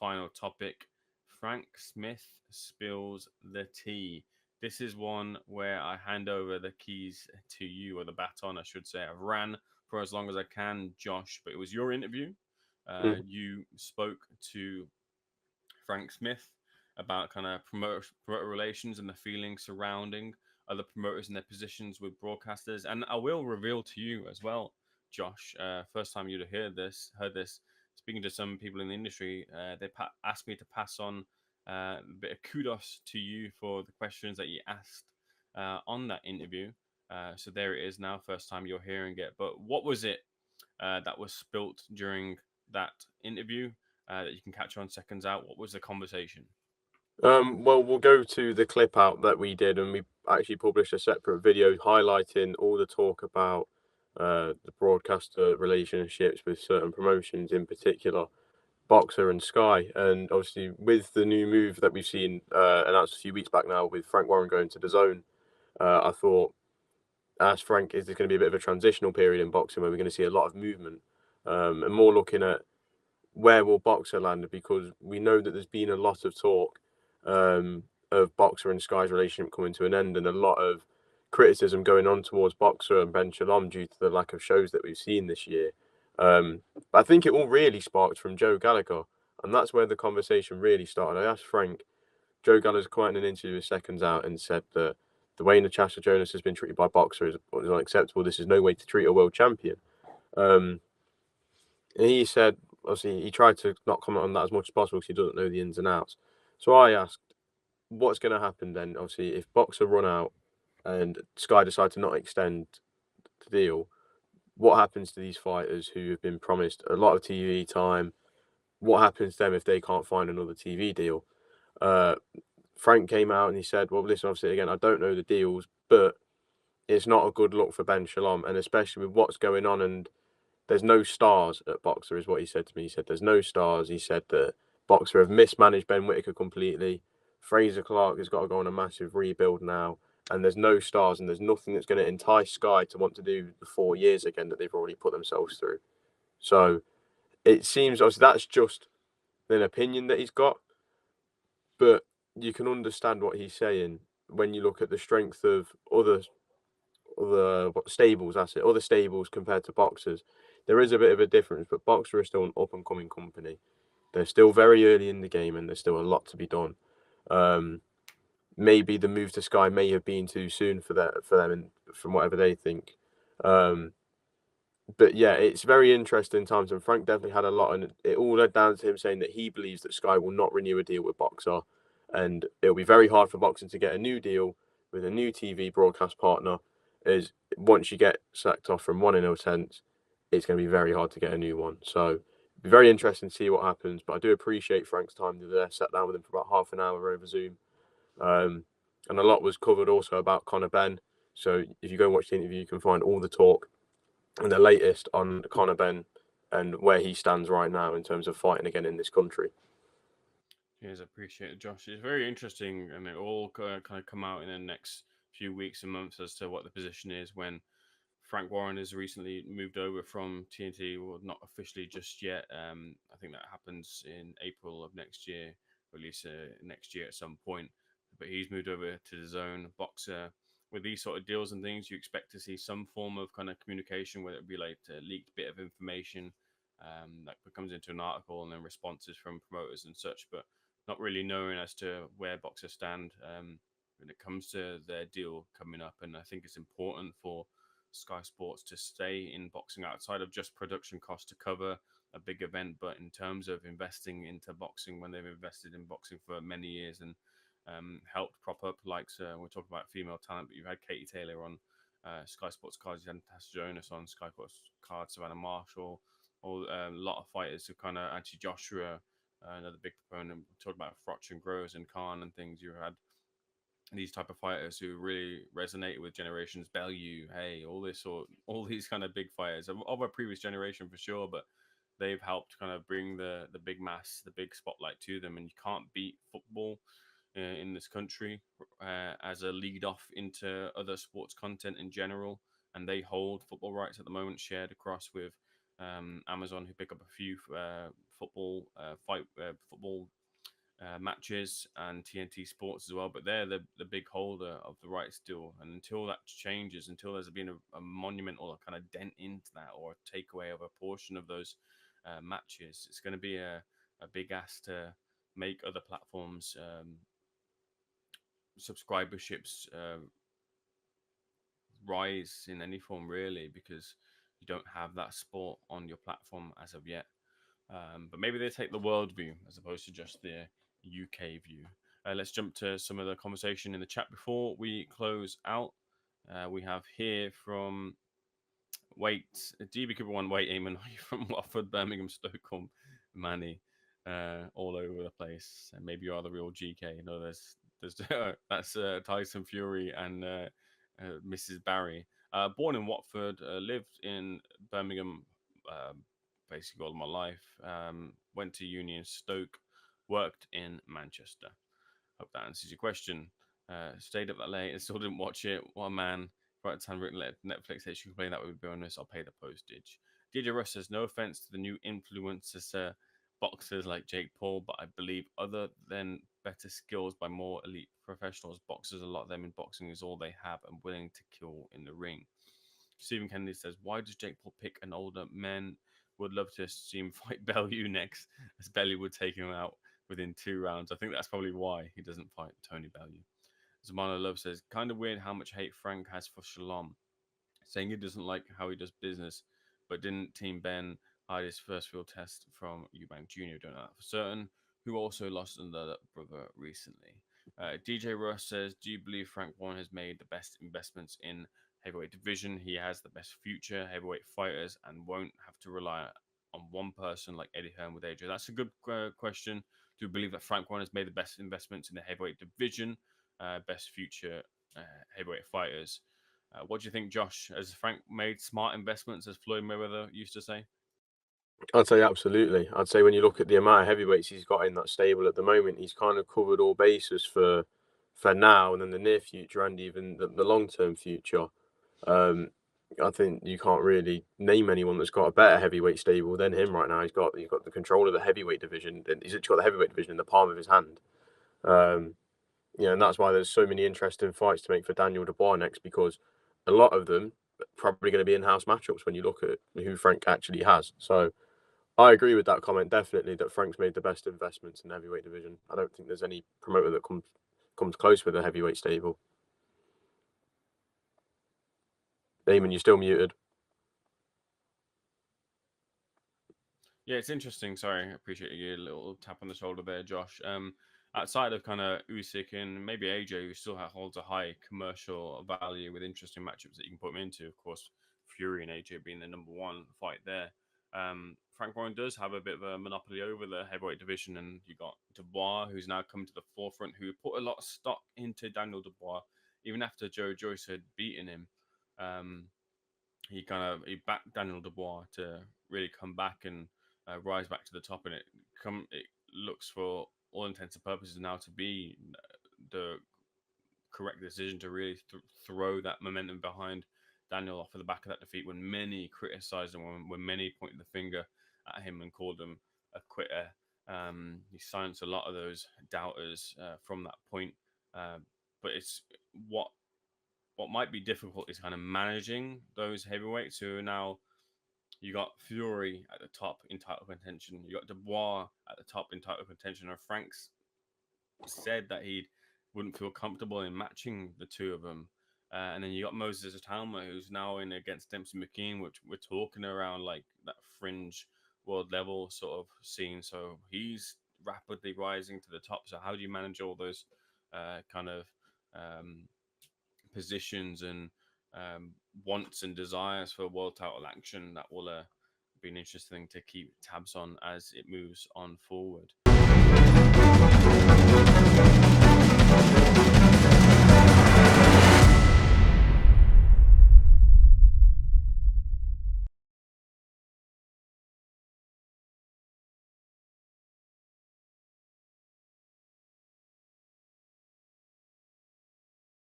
final topic. Frank Smith spills the tea. This is one where I hand over the keys to you, or the baton, I should say. I've ran for as long as I can, Josh, but it was your interview. Mhm. You spoke to Frank Smith about kind of promoter relations and the feelings surrounding other promoters and their positions with broadcasters. And I will reveal to you as well, Josh. First time you'd heard this. Speaking to some people in the industry, they asked me to pass on a bit of kudos to you for the questions that you asked on that interview. So there it is now. First time you're hearing it. But what was it that was spilt during that interview that you can catch on Seconds Out? What was the conversation? Well, we'll go to the clip out that we did, and we actually published a separate video highlighting all the talk about the broadcaster relationships with certain promotions, in particular Boxer and Sky. And obviously, with the new move that we've seen announced a few weeks back now, with Frank Warren going to the Zone, I thought, asked Frank, is there going to be a bit of a transitional period in boxing where we're going to see a lot of movement, and more looking at where will Boxer land, because we know that there's been a lot of talk of Boxer and Sky's relationship coming to an end, and a lot of criticism going on towards Boxer and Ben Shalom due to the lack of shows that we've seen this year. But I think it all really sparked from Joe Gallagher, and that's where the conversation really started. I asked Frank, Joe Gallagher's quite in an interview with Seconds Out and said that the way Natasha Jonas has been treated by Boxer is unacceptable. This is no way to treat a world champion. Um, and he said, obviously, he tried to not comment on that as much as possible because he doesn't know the ins and outs. So I asked, what's going to happen then? Obviously, if Boxer run out and Sky decide to not extend the deal, what happens to these fighters who have been promised a lot of TV time? What happens to them if they can't find another TV deal? Uh, Frank came out and he said, well, listen, obviously, again, I don't know the deals, but it's not a good look for Ben Shalom, and especially with what's going on, and there's no stars at Boxer, is what he said to me. He said there's no stars. He said that Boxer have mismanaged Ben Whittaker completely. Fraser Clark has got to go on a massive rebuild now, and there's no stars, and there's nothing that's going to entice Sky to want to do the 4 years again that they've already put themselves through. So it seems, obviously, that's just an opinion that he's got, but you can understand what he's saying when you look at the strength of stables, that's it, other stables compared to Boxers. There is a bit of a difference, but Boxer is still an up and coming company. They're still very early in the game, and there's still a lot to be done. Um, Maybe the move to Sky may have been too soon for them, and from whatever they think. Um, but yeah, it's very interesting times, and Frank definitely had a lot, and it all led down to him saying that he believes that Sky will not renew a deal with Boxer, and it'll be very hard for Boxer to get a new deal with a new TV broadcast partner. Is once you get sacked off from one in a sense, it's going to be very hard to get a new one. So it'll be very interesting to see what happens. But I do appreciate Frank's time there. Sat down with him for about half an hour over Zoom, um, and a lot was covered also about Conor Ben. So if you go and watch the interview, you can find all the talk and the latest on Conor Ben and where he stands right now in terms of fighting again in this country. Yes, I appreciate it, Josh. It's very interesting, and it all kind of come out in the next few weeks and months as to what the position is when Frank Warren has recently moved over from TNT. Well, not officially just yet. I think that happens in April of next year, or at least next year at some point. But he's moved over to the Zone Boxer. With these sort of deals and things, you expect to see some form of kind of communication, whether it be like a leaked bit of information that comes into an article and then responses from promoters and such. But not really knowing as to where boxers stand when it comes to their deal coming up. And I think it's important for Sky Sports to stay in boxing outside of just production costs to cover a big event, but in terms of investing into boxing when they've invested in boxing for many years and helped prop up, like we're talking about female talent, but you've had Katie Taylor on Sky Sports cards, you had Natasha Jonas on Sky Sports cards, Savannah Marshall, or a lot of fighters who kind of Anti Joshua, another big proponent. We talked about Froch and Groves and Khan and things. You had these type of fighters who really resonate with generations. Bellew, hey, all these kind of big fighters of a previous generation for sure, but they've helped kind of bring the big mass, the big spotlight to them. And you can't beat football in this country as a lead off into other sports content in general. And they hold football rights at the moment, shared across with Amazon, who pick up a few football matches, and TNT Sports as well. But they're the big holder of the rights still. And until that changes, until there's been a monument or a kind of dent into that, or a takeaway of a portion of those matches, it's going to be a big ask to make other platforms subscriberships rise in any form, really, because you don't have that sport on your platform as of yet. But maybe they take the world view as opposed to just the UK view. Let's jump to some of the conversation in the chat before we close out. We have here from Wait, DB Cooper 1, Wait, Eamon, are you from Watford, Birmingham, Stoke, Manny, all over the place? And maybe you are the real GK. No, there's that's Tyson Fury and Mrs. Barry. Born in Watford, lived in Birmingham basically all my life. Went to uni in Stoke, worked in Manchester. Hope that answers your question. Stayed up that late and still didn't watch it. What a man. Right, it's handwritten letter. Netflix says you can play that with bonus. I'll pay the postage. DJ Russ says, no offense to the new influencers, boxers like Jake Paul, but I believe other than better skills by more elite professionals, boxers, a lot of them in boxing is all they have and willing to kill in the ring. Stephen Kennedy says, why does Jake Paul pick an older man? Would love to see him fight Bellew next, as Bellew would take him out within 2 rounds. I think that's probably why he doesn't fight Tony Bellew. Zamana Love says, kind of weird how much hate Frank has for Shalom, saying he doesn't like how he does business, but didn't Team Ben hide his first field test from Eubank Jr.? Don't know that for certain, who also lost another brother recently. DJ Russ says, do you believe Frank Warren has made the best investments in heavyweight division? He has the best future heavyweight fighters and won't have to rely on one person like Eddie Hearn with AJ. That's a good question. Do you believe that Frank Warren has made the best investments in the heavyweight division? Best future heavyweight fighters. What do you think, Josh? Has Frank made smart investments, as Floyd Mayweather used to say? I'd say absolutely. I'd say when you look at the amount of heavyweights he's got in that stable at the moment, he's kind of covered all bases for now and then the near future and even the long-term future. I think you can't really name anyone that's got a better heavyweight stable than him right now. He's got the control of the heavyweight division. He's actually got the heavyweight division in the palm of his hand. And that's why there's so many interesting fights to make for Daniel Dubois next, because a lot of them are probably going to be in-house matchups when you look at who Frank actually has. So I agree with that comment, definitely, that Frank's made the best investments in the heavyweight division. I don't think there's any promoter that comes close with a heavyweight stable. Damon, you're still muted. Yeah, it's interesting. Sorry, I appreciate you. A little tap on the shoulder there, Josh. Outside of kind of Usyk and maybe AJ, who still holds a high commercial value with interesting matchups that you can put him into, of course, Fury and AJ being the number one fight there. Frank Warren does have a bit of a monopoly over the heavyweight division, and you got Dubois, who's now come to the forefront, who put a lot of stock into Daniel Dubois, even after Joe Joyce had beaten him. He backed Daniel Dubois to really come back and rise back to the top, and it looks for all intents and purposes now to be the correct decision to really throw that momentum behind Daniel off of the back of that defeat, when many criticized him, when many pointed the finger at him and called him a quitter. He silenced a lot of those doubters from that point. But it's what might be difficult is kind of managing those heavyweights who are now. You got Fury at the top in title contention. You got Dubois at the top in title contention. And Frank's said that he wouldn't feel comfortable in matching the two of them. And then you got Moses Atalma, who's now in against Dempsey McKean, which we're talking around like that fringe world level sort of scene. So he's rapidly rising to the top. So how do you manage all those kind of positions and wants and desires for world title action? That will be an interesting to keep tabs on as it moves on forward.